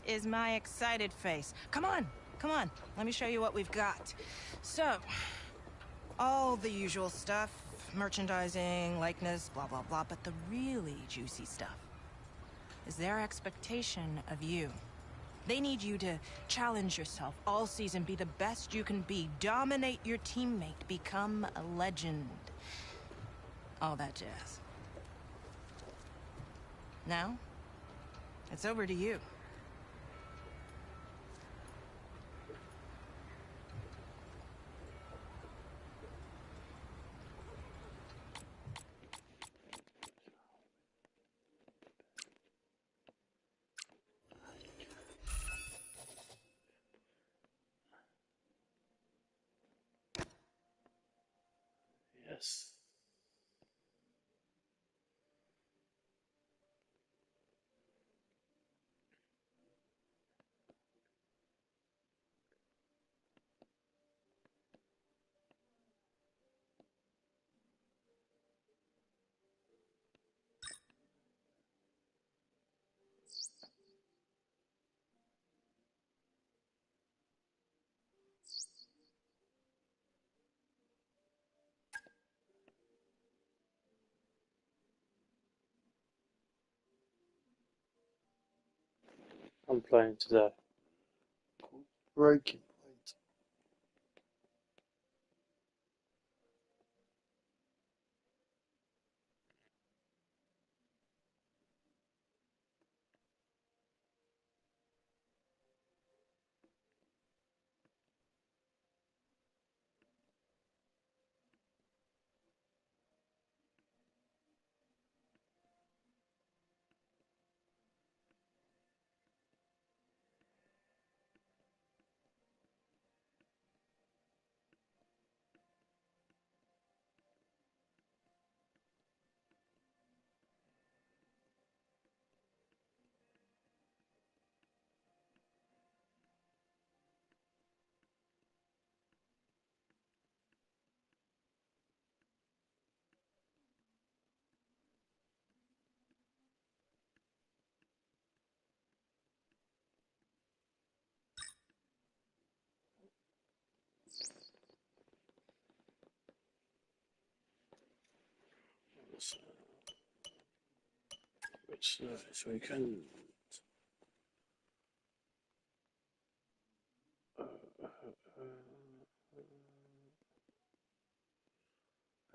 is my excited face. Come on, come on. Let me show you what we've got. So, all the usual stuff. Merchandising, likeness, blah, blah, blah. But the really juicy stuff is their expectation of you. They need you to challenge yourself all season, be the best you can be, dominate your teammate, become a legend. All that jazz. Now, it's over to you. Yes. I'm playing today. Breaking Point. Which this weekend?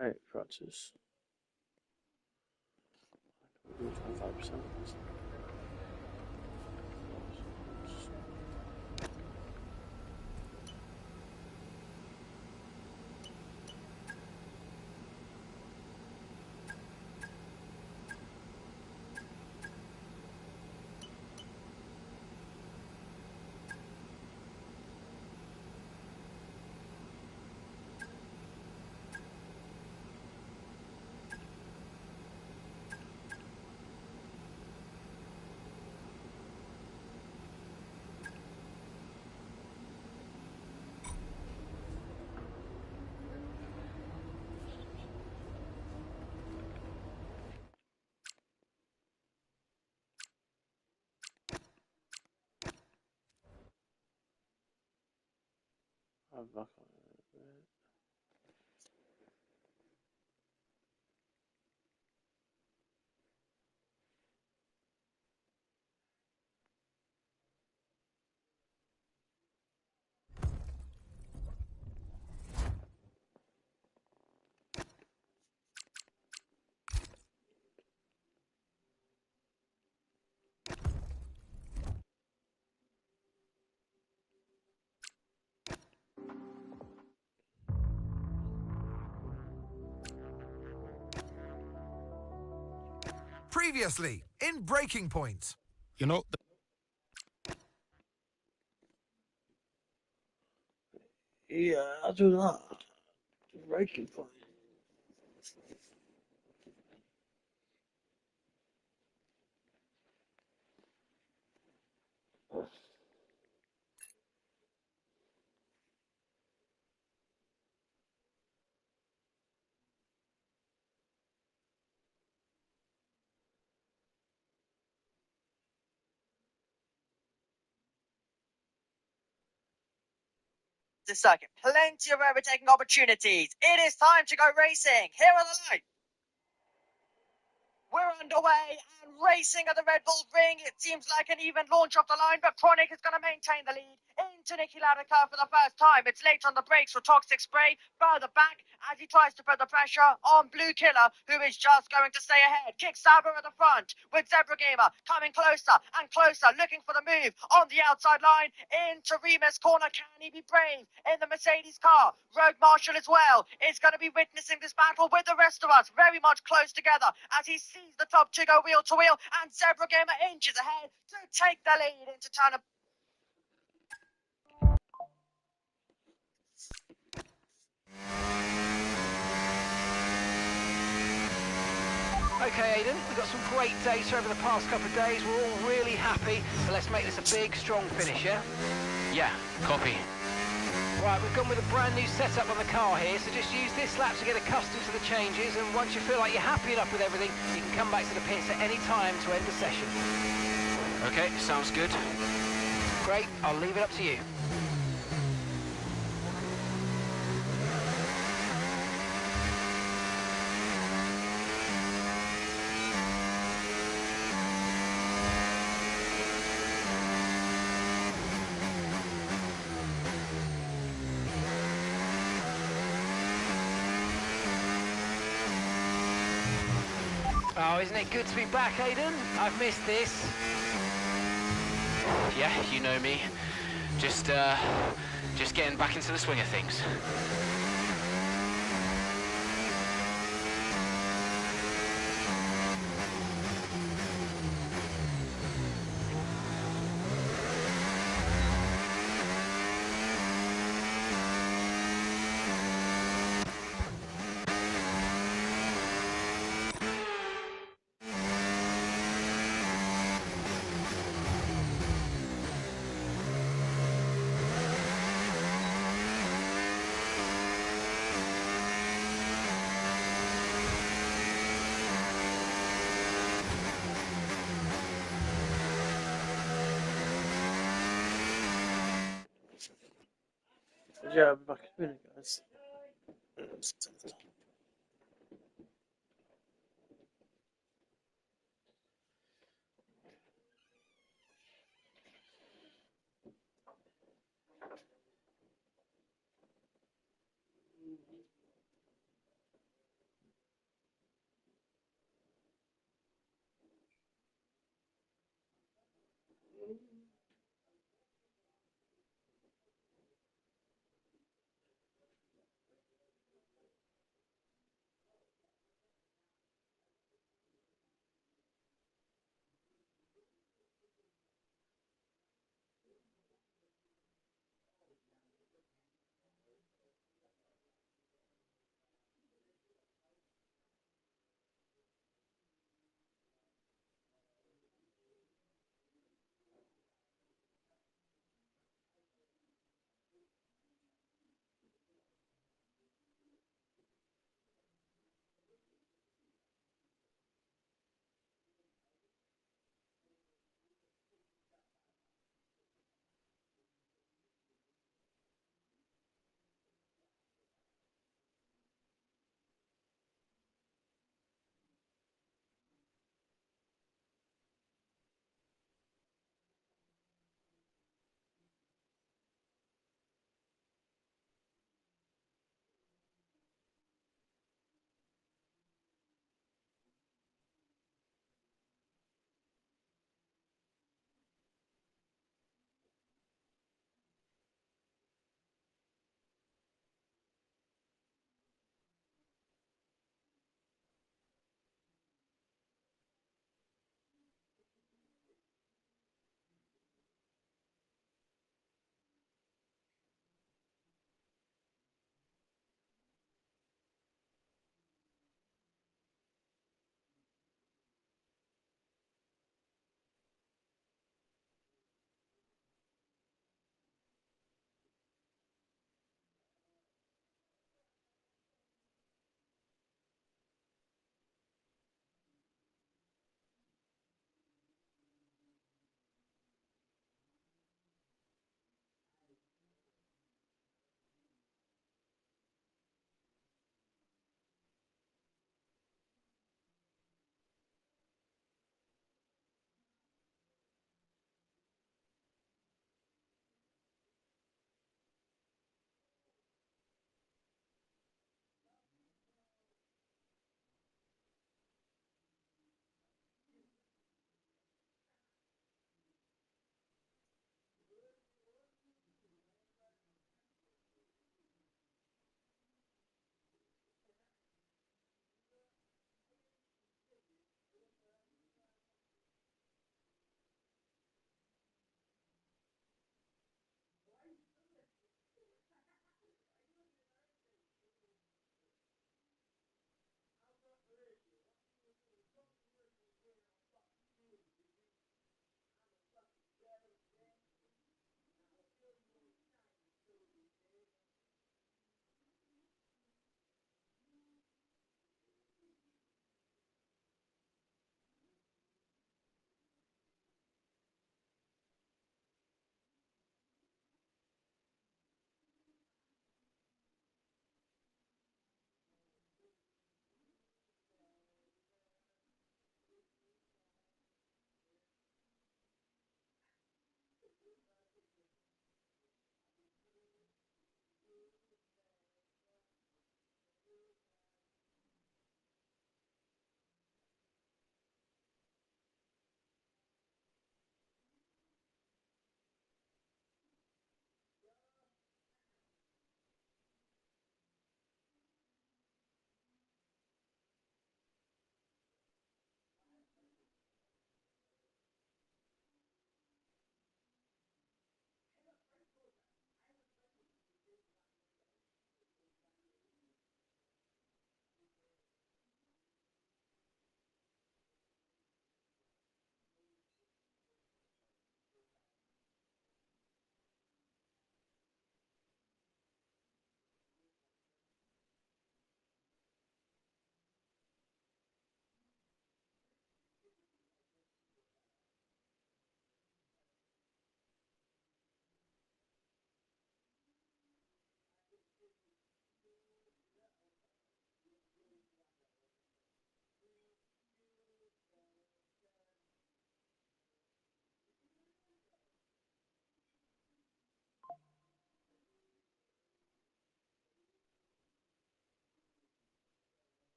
Hey, Francis. 25%. I'm back on it. Previously, in Breaking Point. You know, Yeah, I'll do that. Breaking Point. The circuit, plenty of overtaking opportunities. It is time to go racing. Here are the lights. We're underway and racing at the Red Bull Ring. It seems like an even launch off the line, but Chronic is going to maintain the lead into Niki Lauda for the first time. It's late on the brakes for Toxic Spray further back as he tries to put the pressure on Blue Killer, who is just going to stay ahead. Kick Saber at the front with Zebra Gamer coming closer and closer, looking for the move on the outside line into Remus corner. Can he be brave in the Mercedes car? Rogue Marshall as well is going to be witnessing this battle with the rest of us, very much close together as he sees the top two go wheel to wheel, and Zebra Gamer inches ahead to take the lead into turn. Okay, Aiden, we've got some great data over the past couple of days. We're all really happy, but let's make this a big, strong finish, yeah? Yeah, copy. Right, we've gone with a brand new setup on the car here, so just use this lap to get accustomed to the changes, and once you feel like you're happy enough with everything, you can come back to the pits at any time to end the session. Okay, sounds good. Great, I'll leave it up to you. Oh, isn't it good to be back, Aiden? I've missed this. Yeah, you know me. Just getting back into the swing of things. Yeah, I'll be back in a minute, guys.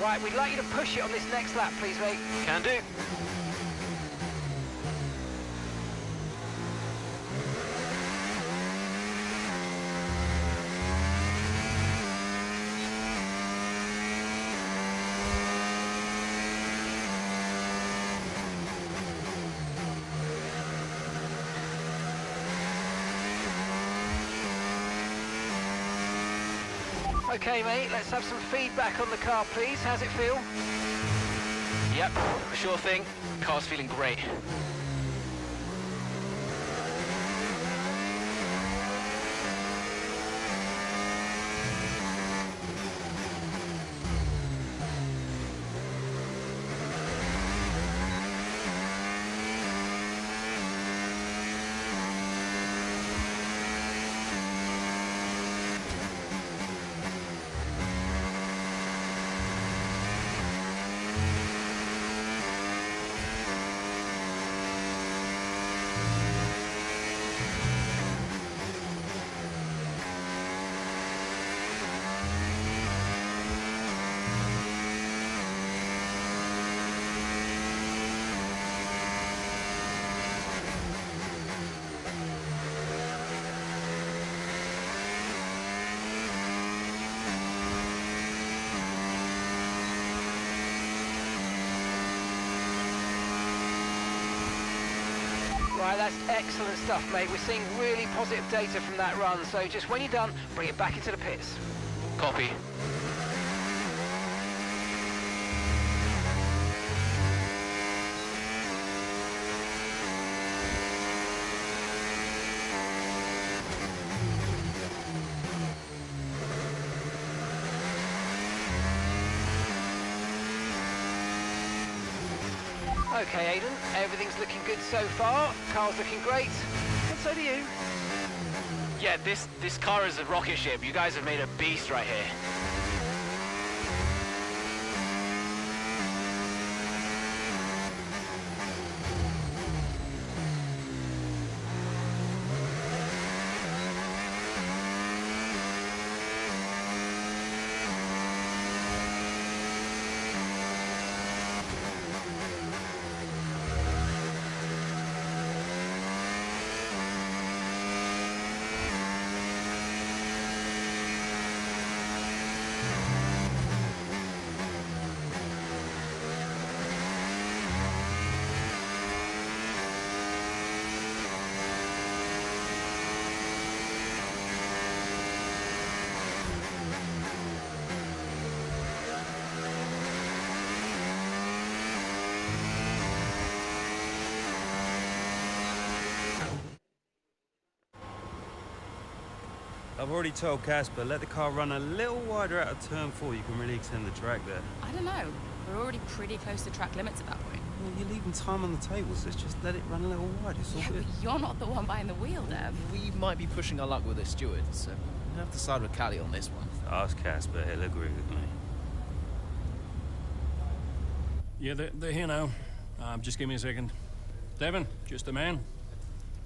Right, we'd like you to push it on this next lap, please, mate. Can do. Okay, mate, let's have some feedback on the car, please. How's it feel? Yep, sure thing. Car's feeling great. Right, that's excellent stuff, mate. We're seeing really positive data from that run, so just when you're done, bring it back into the pits. Copy. Okay, Aidan, everything's looking good so far. Car's looking great. And so do you. Yeah, this car is a rocket ship. You guys have made a beast right here. I've already told Casper, let the car run a little wider out of turn 4. You can really extend the track there. I don't know. We're already pretty close to track limits at that point. Well, you're leaving time on the table, so let's just let it run a little wider. It's all Yeah, good. but you're not the one behind the wheel, Dev. We might be pushing our luck with the steward, so we'll have to side with Callie on this one. Ask Casper, he'll agree with me. Yeah, they're here now. Just give me a second. Devon, just a man.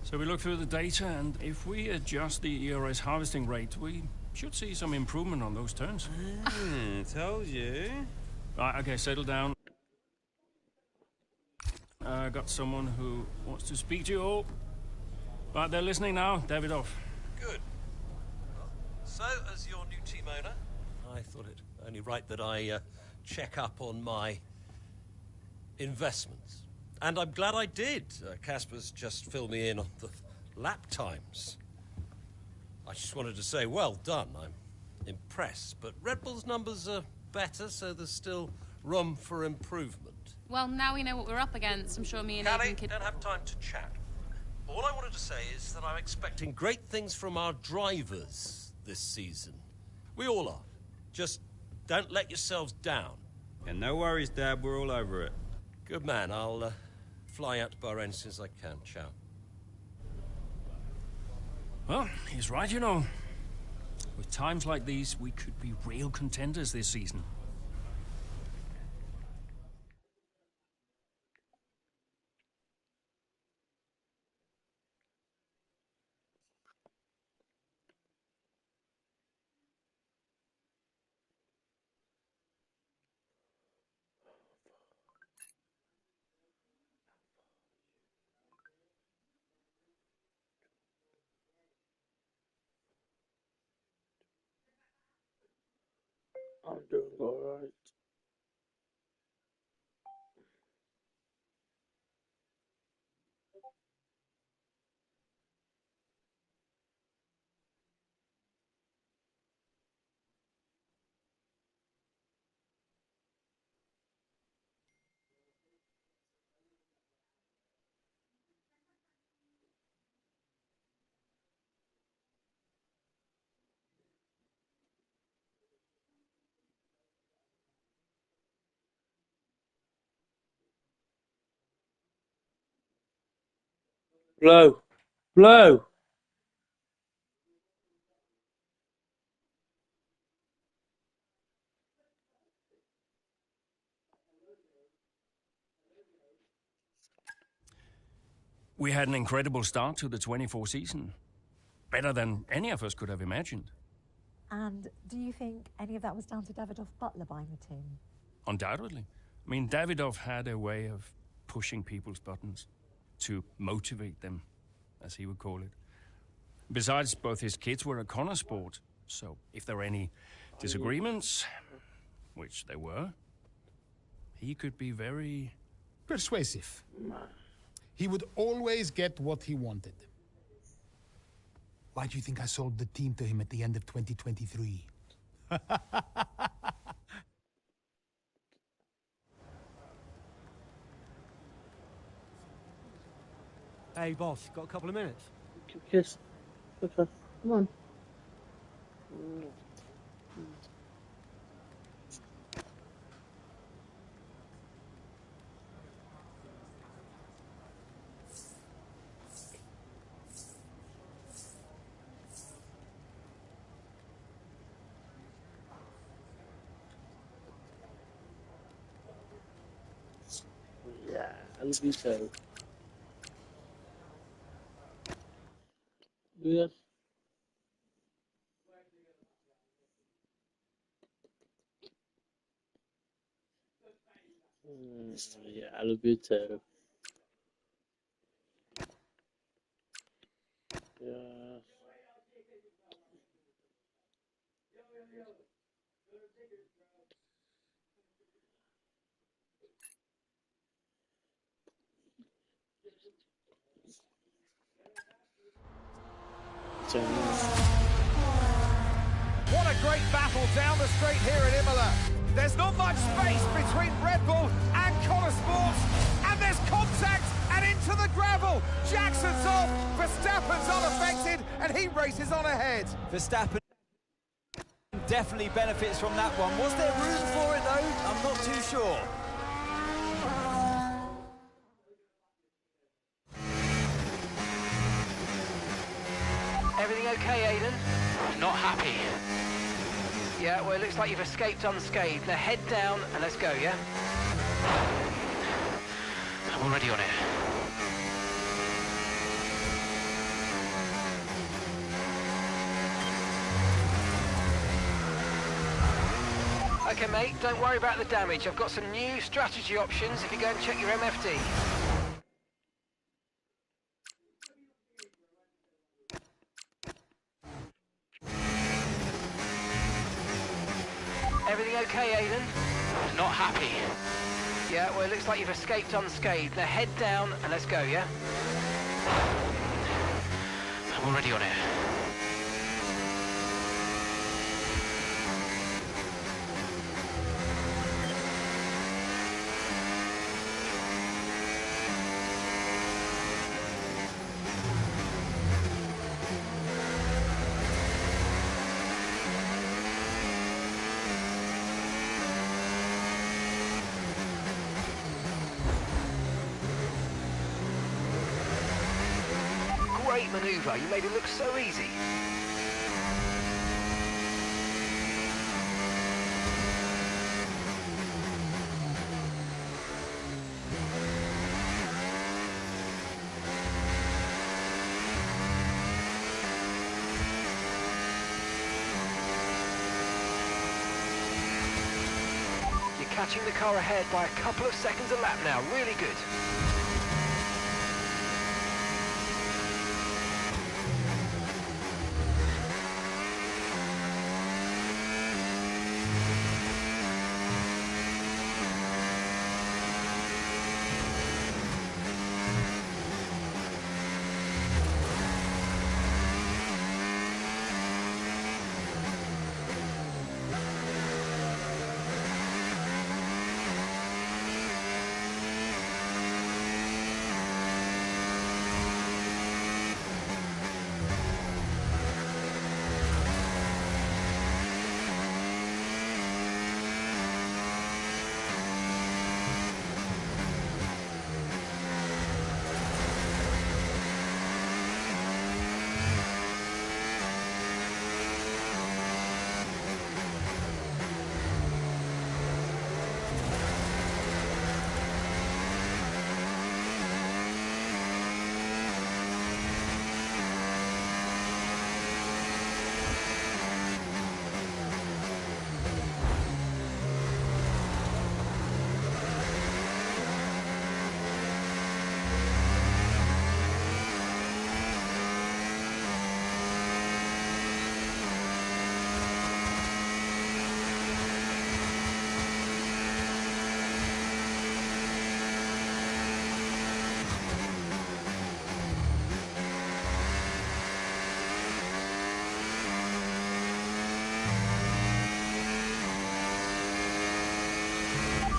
So we look through the data, and if we adjust the ERS harvesting rate, we should see some improvement on those turns. Told you. Right, okay, settle down. Got someone who wants to speak to you all. Right, they're listening now. Davidoff. Good. So, as your new team owner, I thought it only right that I check up on my investments. And I'm glad I did. Casper's just filled me in on the lap times. I just wanted to say, well done. I'm impressed. But Red Bull's numbers are better, so there's still room for improvement. Well, now we know what we're up against. I'm sure me and Callie, Aidan could... don't have time to chat. All I wanted to say is that I'm expecting great things from our drivers this season. We all are. Just don't let yourselves down. And no worries, Dad. We're all over it. Good man. I'll fly out to Bahrain as soon as I can. Ciao. Well, he's right, you know. With times like these, we could be real contenders this season. I'm doing alright. Blow! Blow! We had an incredible start to the 24 season. Better than any of us could have imagined. And do you think any of that was down to Davidoff Butler buying the team? Undoubtedly. I mean, Davidoff had a way of pushing people's buttons to motivate them, as he would call it. Besides, both his kids were a Connor sport, so if there were any disagreements, which there were, he could be very persuasive. He would always get what he wanted. Why do you think I sold the team to him at the end of 2023? Hey, boss, got a couple of minutes? Kiss. Okay, come on. Yeah, I love you so. Yes. Yeah, I love you too. Yeah. What a great battle down the straight here at Imola. There's not much space between Red Bull and Connor Sports, and there's contact and into the gravel. Jackson's off, Verstappen's unaffected, and he races on ahead. Verstappen definitely benefits from that one. Was there room for it though? I'm not too sure. Everything okay, Aiden? Not happy. Yeah, well, it looks like you've escaped unscathed. Now head down and let's go, yeah? I'm already on it. Okay, mate, don't worry about the damage. I've got some new strategy options if you go and check your MFD. Everything okay, Aiden? Not happy. Yeah, well, it looks like you've escaped unscathed. Now head down and let's go, yeah? I'm already on it. manoeuvre. You made it look so easy. Catching the car ahead by a couple of seconds a lap now. Really good.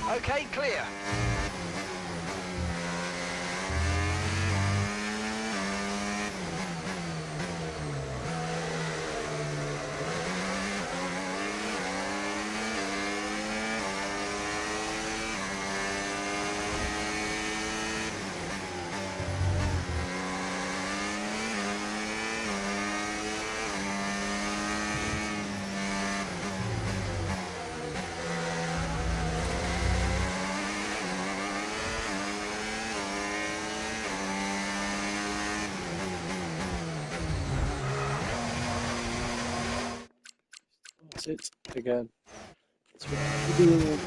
Okay, clear. That's it again. That's what I'm doing.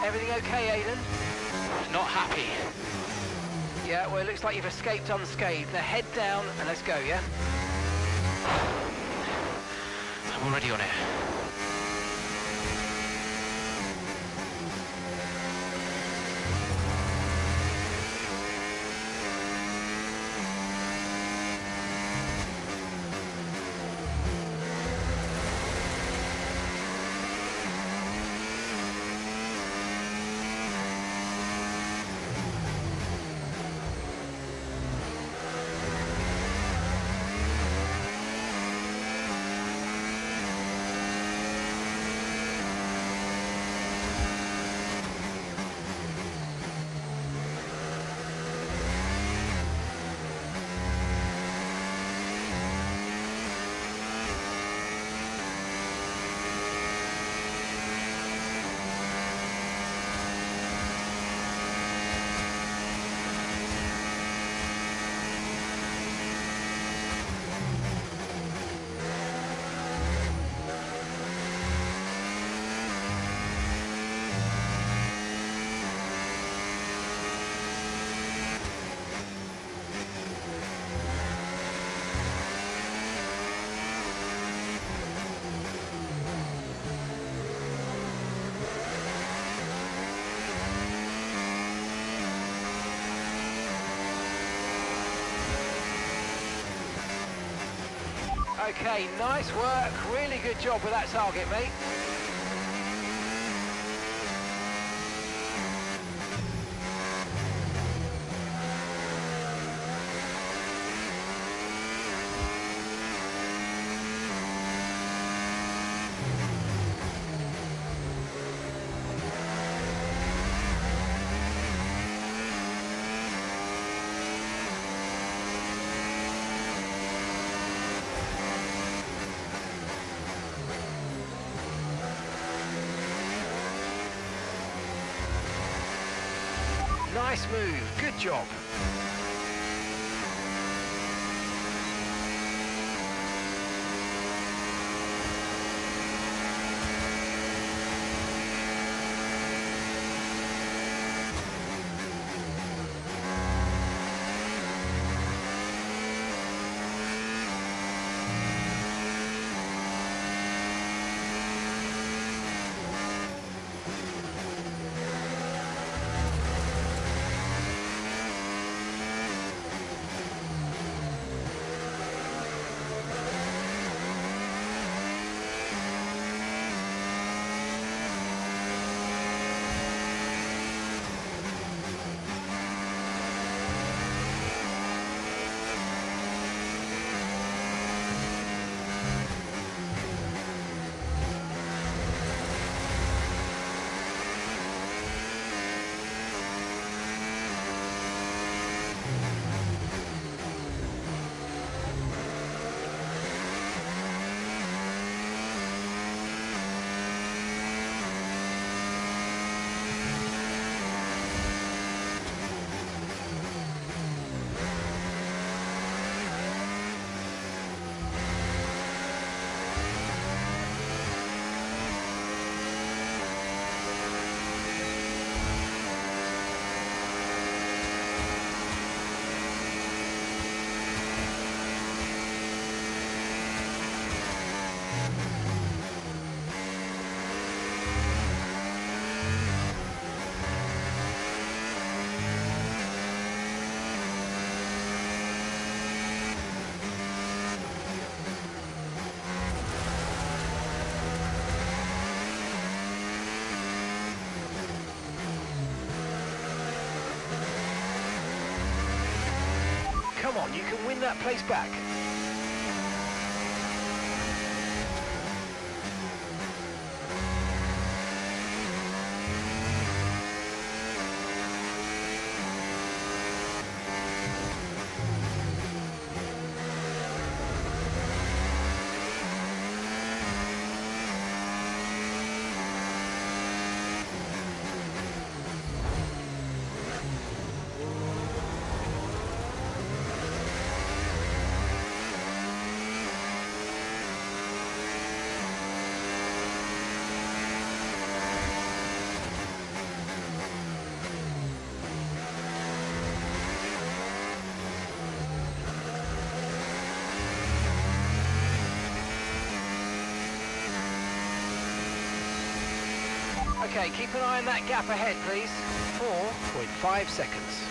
Everything okay, Aidan? Not happy. Yeah, well, it looks like you've escaped unscathed. Now head down and let's go, yeah? I'm already on it. Okay, nice work. Really good job with that target, mate. Nice move. Good job. Come on, you can win that place back. Okay, keep an eye on that gap ahead, please. 4.5 seconds.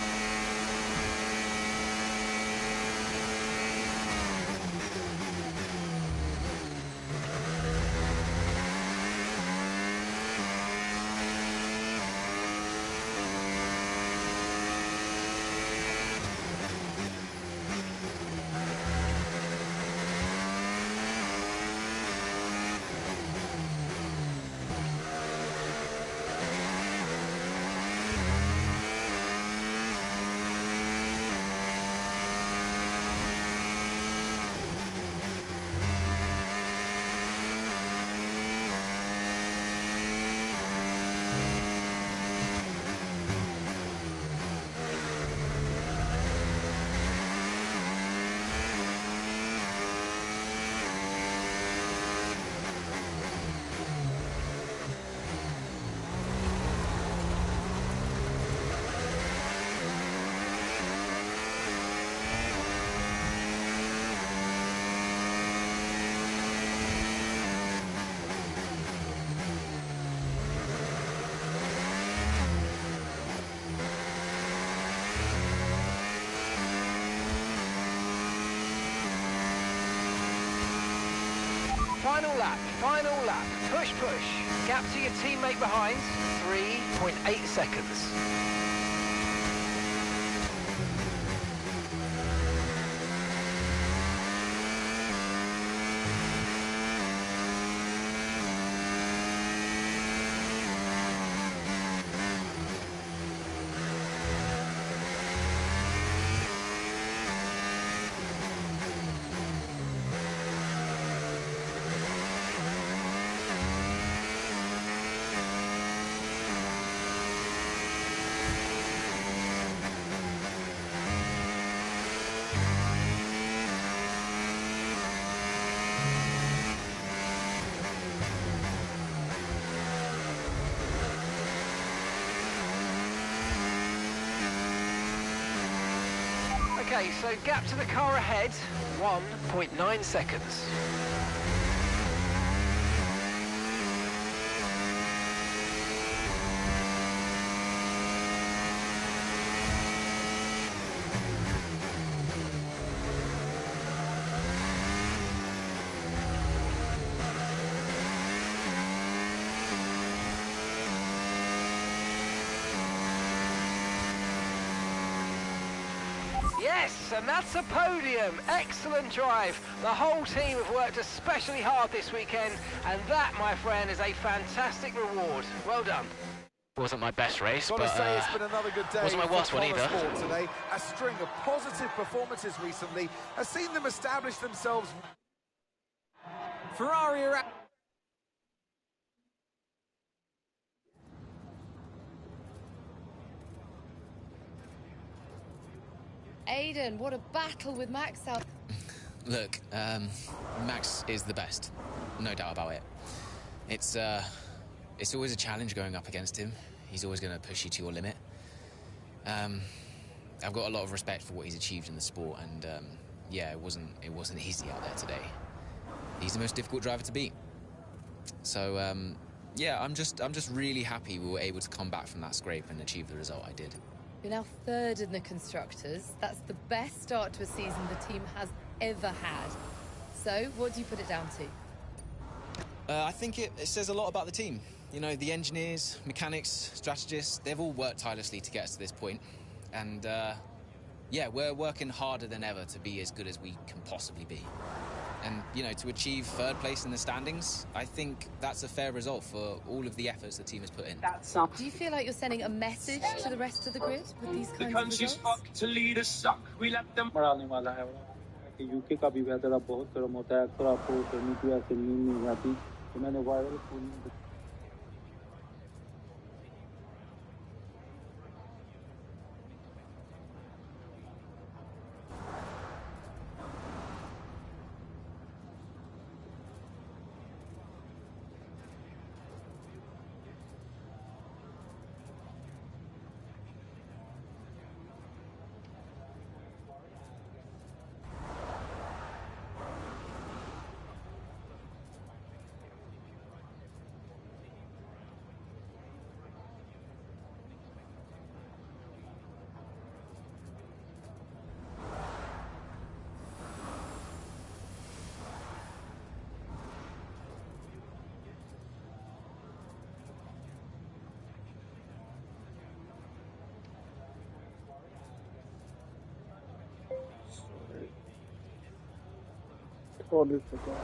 Final lap, push, push. Gap to your teammate behind, 3.8 seconds. Okay, so gap to the car ahead, 1.9 seconds. Yes, and that's a podium. Excellent drive. The whole team have worked especially hard this weekend, and that, my friend, is a fantastic reward. Well done. Wasn't my best race, Gotta but say, it's been another good day. wasn't my worst one either. Sport today. A string of positive performances recently has seen them establish themselves. Ferrari are out. Aiden, what a battle with Max out. Look, Max is the best, no doubt about it. It's always a challenge going up against him. He's always going to push you to your limit. I've got a lot of respect for what he's achieved in the sport, and yeah, it wasn't easy out there today. He's the most difficult driver to beat. So yeah, I'm just really happy we were able to come back from that scrape and achieve the result I did. You're now third in the Constructors. That's the best start to a season the team has ever had. So, what do you put it down to? I think it says a lot about the team. You know, the engineers, mechanics, strategists, they've all worked tirelessly to get us to this point. And, yeah, we're working harder than ever to be as good as we can possibly be. And, you know, to achieve third place in the standings, I think that's a fair result for all of the efforts the team has put in. Do you feel like you're sending a message to the rest of the grid with these kinds of results? To lead us suck. We let them. UK का भी weather अब बहुत गर्म होता है, अक्सर आपको गर्मी की वजह से नींद नहीं आती, तो मैंने viral cooling Totally forgot.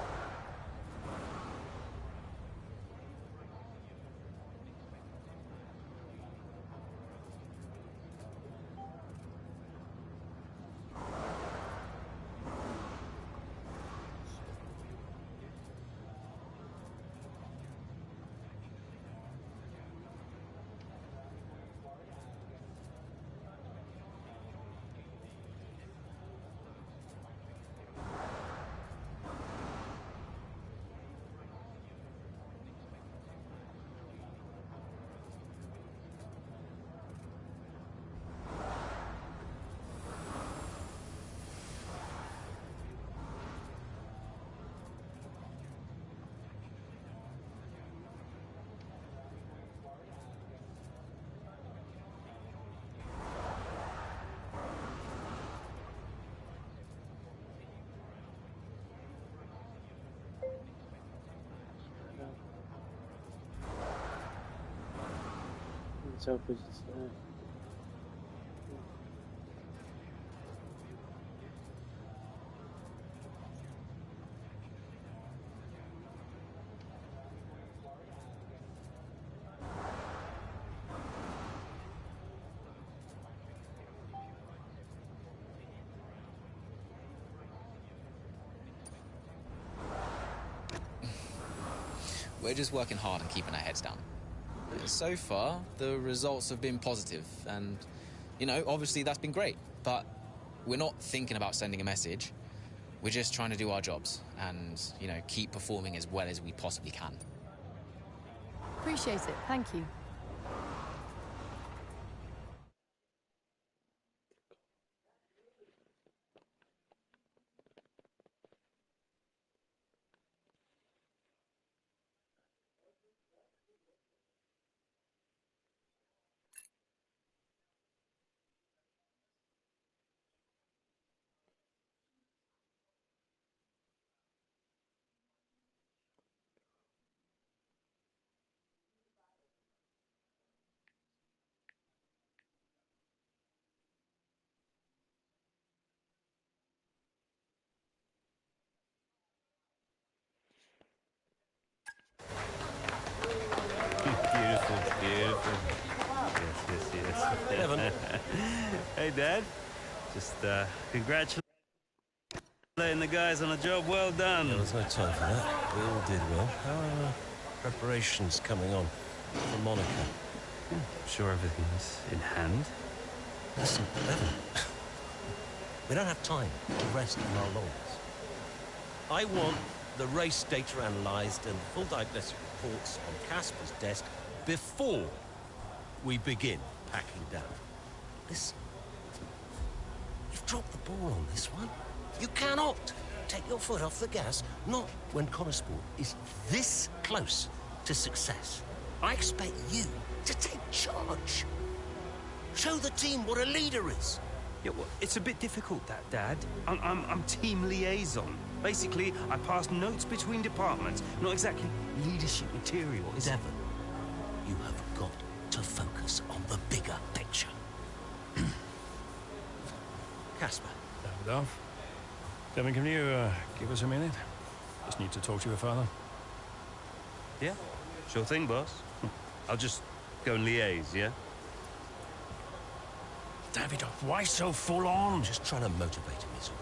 Selfish. We're just working hard and keeping our heads down. So far, the results have been positive, and, you know, obviously that's been great, but we're not thinking about sending a message. We're just trying to do our jobs and, you know, keep performing as well as we possibly can. Appreciate it. Thank you. Yes. Devon. Hey, Dad. Just congratulating the guys on a job well done. There was no time for that. We all did well. How are preparations coming on for Monaco? I'm sure everything's in hand. Listen, Devon. We don't have time to rest on our laurels. I want the race data analysed and full diagnostic reports on Casper's desk before we begin packing down. Listen, you've dropped the ball on this one. You cannot take your foot off the gas, not when Connosport is this close to success. I expect you to take charge. Show the team what a leader is. Yeah, well, it's a bit difficult, that, Dad. I'm team liaison. Basically, I pass notes between departments. Not exactly leadership material. Devon, you have got to focus on the bigger picture. Casper. Davidoff. Devon, can you give us a minute? Just need to talk to your father. Yeah, sure thing, boss. I'll just go and liaise, yeah? Davidoff, why so full on? Just trying to motivate him, is all.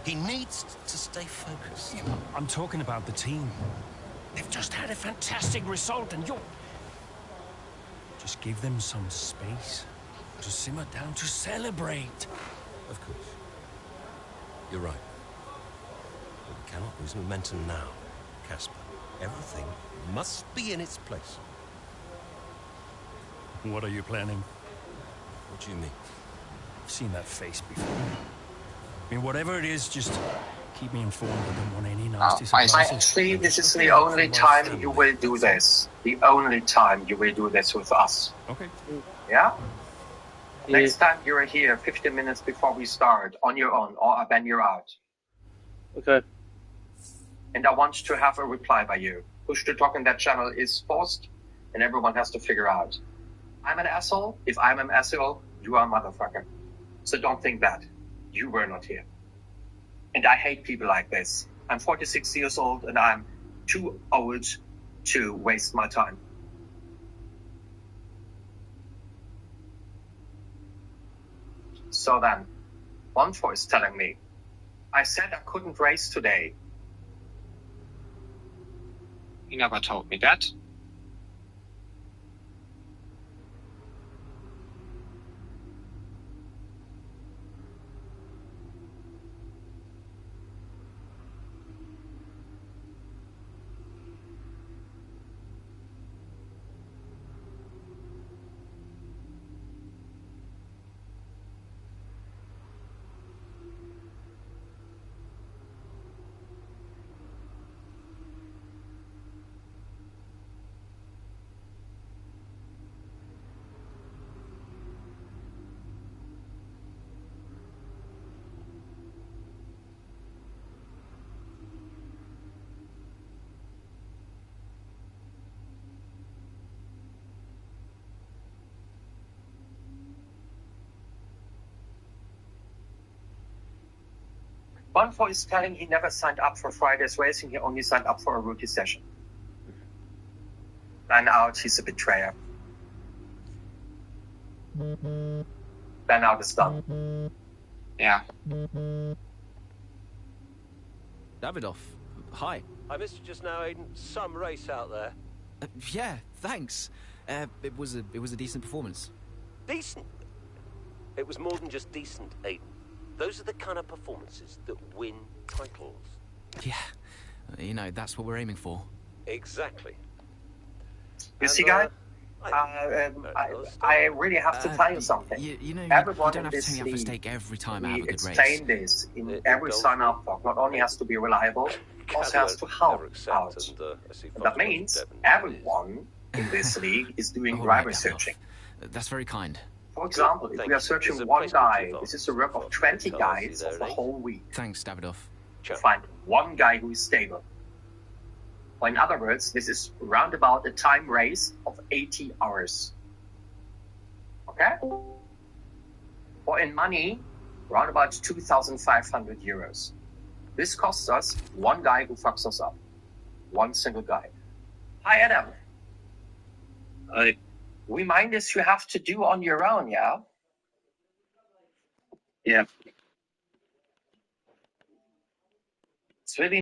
He needs to stay focused. Yeah, I'm talking about the team. They've just had a fantastic result and you're... Just give them some space to simmer down, to celebrate. Of course. You're right. But we cannot lose momentum now, Casper. Everything must be in its place. What are you planning? What do you mean? I've seen that face before. I mean, whatever it is, just keep me informed. I don't want any nasty surprises. Actually, this is the only time you will do this. The only time you will do this with us. Okay. Yeah? Next time you're here 15 minutes before we start, on your own, or then you're out. Okay. And I want to have a reply by you. Push to talk in that channel is forced, and everyone has to figure out. I'm an asshole. If I'm an asshole, you are a motherfucker. So don't think that. You were not here. And I hate people like this. I'm 46 years old and I'm too old to waste my time. So then, one voice telling me, I said I couldn't race today. You never told me that. One voice telling he never signed up for Friday's racing, he only signed up for a rookie session. Then out, he's a betrayer. Then out is done. Yeah. Davidoff, hi. I missed you just now, Aiden. Some race out there. Yeah, thanks. It was a decent performance. Decent? It was more than just decent, Aiden. Those are the kind of performances that win titles. Yeah, you know, that's what we're aiming for. Exactly. You see, guys? I really have to tell you something. You know, everyone you don't have to take me up for steak every time I have a good race. Explain this in every sign-up talk. Not only has to be reliable, also has to help out. And that means everyone in this league is doing driver searching. That's very kind. For example, if we are searching one guy, this is the work of 20 guys of the whole week. Thanks, Davidoff. To find one guy who is stable. Or in other words, this is roundabout a time race of 80 hours. Okay? Or in money, roundabout 2,500 euros. This costs us one guy who fucks us up. One single guy. Hi, Adam. Hi. reminders you have to do on your own, yeah? Yeah. It's really